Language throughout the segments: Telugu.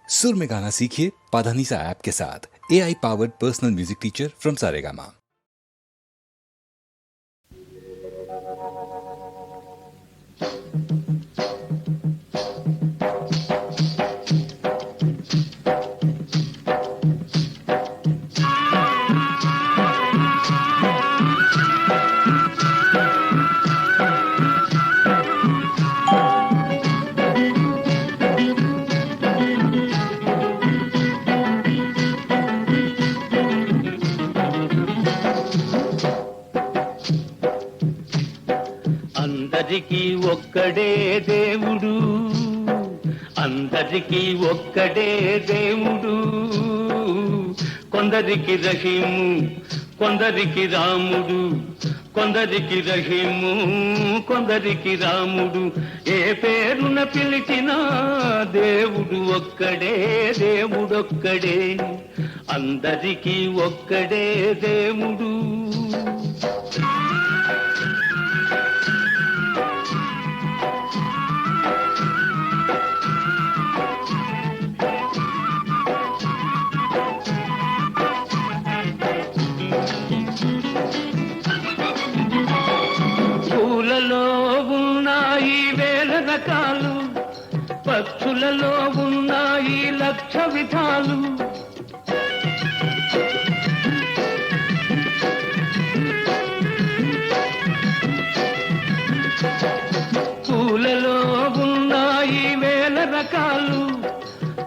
सुर में गाना सीखिए पाधानीसा ऐप के साथ। AI powered personal music teacher from Saregama. అందరికీ ఒక్కడే దేవుడు, అందరికీ ఒక్కడే దేవుడు. కొందరికి రహీము, కొందరికి రాముడు, కొందరికి రహీము, కొందరికి రాముడు. ఏ పేరున పిలిచినా దేవుడు ఒక్కడే, దేవుడొక్కడే. అందరికీ ఒక్కడే దేవుడు. పూలలో ఉన్నాయి వేల రకాలు, పక్షులలో ఉన్నాయి లక్ష విధాలు. పూలలో ఉన్నాయి వేల రకాలు,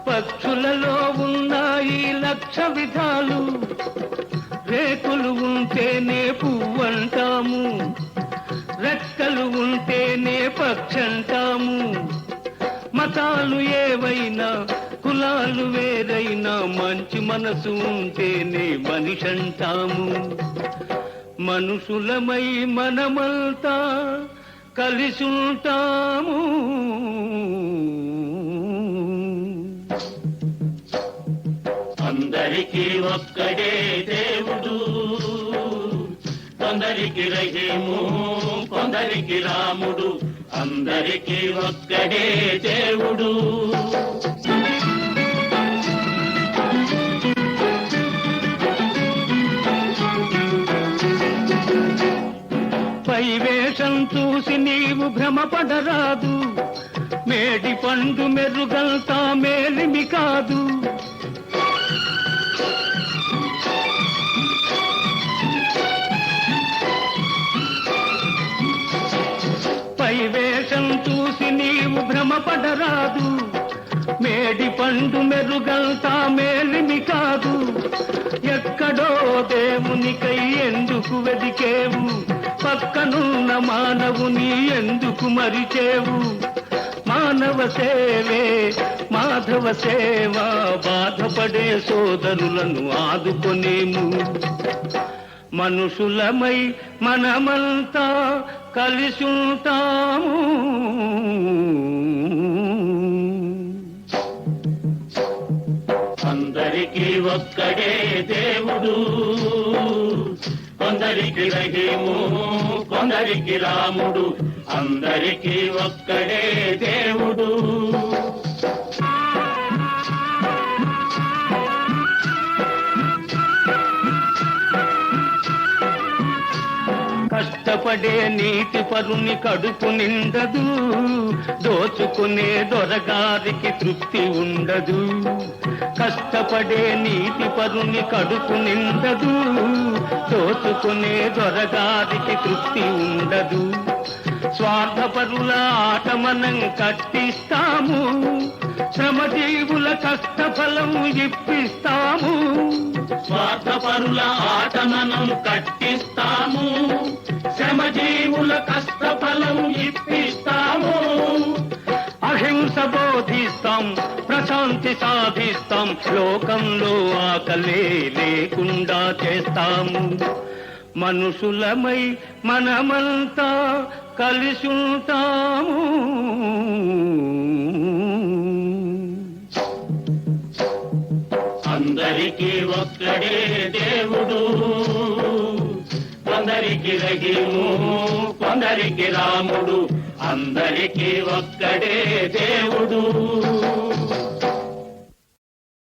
పక్షులలో ఉన్నాయి లక్ష విధాలు. రేకులు ఉంటేనే పువ్వంటాము, రెక్కలు ఉంటేనే పక్షంటాము. మతాలు ఏవైనా, కులాలు వేరైనా, మంచి మనసు ఉంటేనే మనిషంటాము. మనుషులమై మనమంతా కలిసుంటాము. అందరికీ ఒక్కడే దేవుడు, కొందరికి రహీము, కొందరికి రాముడు. అందరికీ ఒక్కడే దేవుడు. పై వేషం చూసి నీవు భ్రమపడరాదు, మేడి పండు మెరుగంతా మేలిమి కాదు. పై వేషం చూసి నీవు భ్రమపడరాదు, మేడి పండు మెరుగంతా మేలిమి కాదు. ఎక్కడో దేవునికై ఎందుకు వెదికేవు, పక్కనున్న మానవుని ఎందుకు మరిచేవు. మానవ సేవే మాధవ సేవ, బాధపడే సోదరులను ఆదుకొనేము. మనుషులమై మనమంతా కలిసుంటాము. అందరికీ ఒక్కడే దేవుడు, కొందరికి రహీము, కొందరికి రాముడు. అందరికీ ఒక్కడే దేవుడు. కష్టపడే నీటి పరుని కడుపు నిండదు, దోచుకునే దొరగారికి తృప్తి ఉండదు. కష్టపడే నీటి పరుని కడుపు నిండదు, దోచుకునే దొరగారికి తృప్తి ఉండదు. స్వార్థపరుల ఆట మనం కట్టిస్తాము, శ్రమజీవుల కష్టఫలం ఇప్పిస్తాము. స్వార్థపరుల ఆట మనం కట్టిస్తాము, శ్రమజీవుల కష్టఫలం ఇప్పిస్తాము. అహింస బోధిస్తాం, ప్రశాంతి సాధిస్తాం, లోకంలో ఆకలే లేకుండా చేస్తాము. మనుషులమై మనమంతా కలిసుంటాము. అందరికీ ఒక్కడే దేవుడు, కొందరికి రహీము, కొందరికి రాముడు. అందరికీ ఒక్కడే దేవుడు.